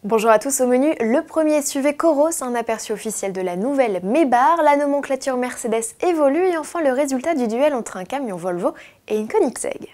Bonjour à tous, au menu, le premier SUV Coros, un aperçu officiel de la nouvelle Maybach, la nomenclature Mercedes évolue et enfin le résultat du duel entre un camion Volvo et une Koenigsegg.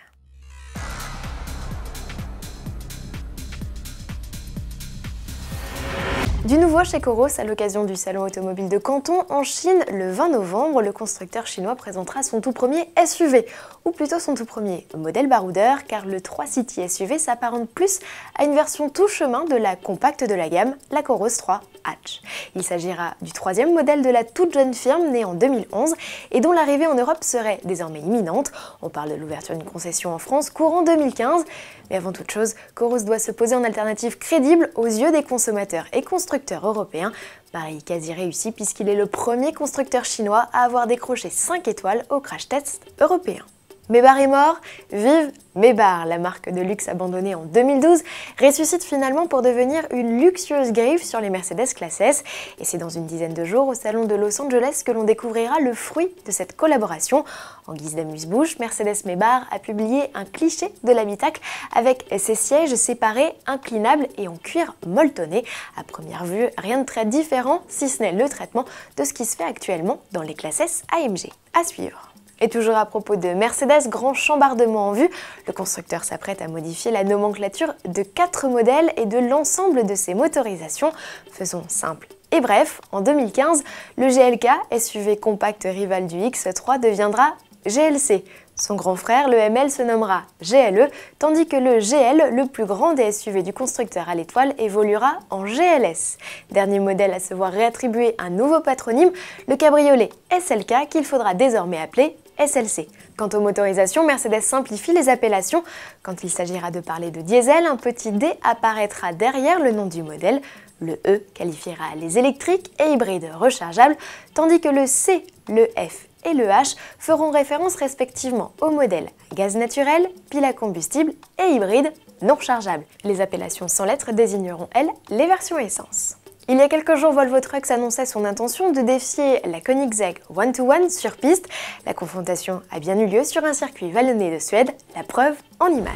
Du nouveau chez Coros, à l'occasion du salon automobile de Canton en Chine, le 20 novembre, le constructeur chinois présentera son tout premier SUV, ou plutôt son tout premier modèle baroudeur, car le 3 City SUV s'apparente plus à une version tout chemin de la compacte de la gamme, la Coros 3 Hatch. Il s'agira du troisième modèle de la toute jeune firme née en 2011 et dont l'arrivée en Europe serait désormais imminente. On parle de l'ouverture d'une concession en France courant 2015. Mais avant toute chose, Coros doit se poser en alternative crédible aux yeux des consommateurs et constructeurs européens. Pari quasi réussi puisqu'il est le premier constructeur chinois à avoir décroché 5 étoiles au crash test européen. Maybach est mort, vive Maybach, la marque de luxe abandonnée en 2012, ressuscite finalement pour devenir une luxueuse griffe sur les Mercedes classe S. Et c'est dans une dizaine de jours au salon de Los Angeles que l'on découvrira le fruit de cette collaboration. En guise d'amuse-bouche, Mercedes-Maybach a publié un cliché de l'habitacle avec ses sièges séparés, inclinables et en cuir molletonné. À première vue, rien de très différent, si ce n'est le traitement de ce qui se fait actuellement dans les classes S AMG. À suivre. Et toujours à propos de Mercedes, grand chambardement en vue, le constructeur s'apprête à modifier la nomenclature de 4 modèles et de l'ensemble de ses motorisations. Faisons simple et bref, en 2015, le GLK, SUV compact rival du X3, deviendra GLC. Son grand frère, le ML, se nommera GLE, tandis que le GL, le plus grand des SUV du constructeur à l'étoile, évoluera en GLS. Dernier modèle à se voir réattribuer un nouveau patronyme, le cabriolet SLK, qu'il faudra désormais appeler SLC. Quant aux motorisations, Mercedes simplifie les appellations. Quand il s'agira de parler de diesel, un petit D apparaîtra derrière le nom du modèle. Le E qualifiera les électriques et hybrides rechargeables, tandis que le C, le F et le H feront référence respectivement aux modèles gaz naturel, pile à combustible et hybride non rechargeable. Les appellations sans lettres désigneront, elles, les versions essence. Il y a quelques jours, Volvo Trucks annonçait son intention de défier la Koenigsegg One-to-One sur piste. La confrontation a bien eu lieu sur un circuit vallonné de Suède, la preuve en images.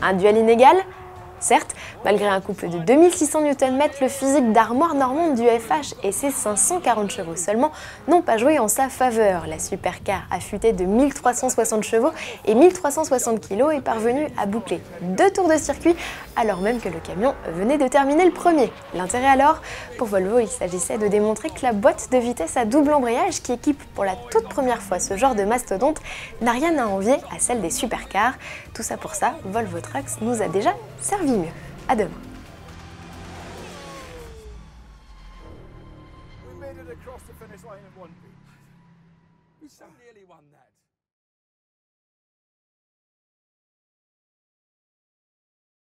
Un duel inégal ? Certes, malgré un couple de 2600 Nm, le physique d'armoire normande du FH et ses 540 chevaux seulement n'ont pas joué en sa faveur. La supercar affûtée de 1360 chevaux et 1360 kg est parvenue à boucler 2 tours de circuit alors même que le camion venait de terminer le premier. L'intérêt alors ? Pour Volvo, il s'agissait de démontrer que la boîte de vitesse à double embrayage qui équipe pour la toute première fois ce genre de mastodonte n'a rien à envier à celle des supercars. Tout ça pour ça, Volvo Trucks nous a déjà servi mieux. À demain. We made it across the finish line in one piece. We so nearly won that.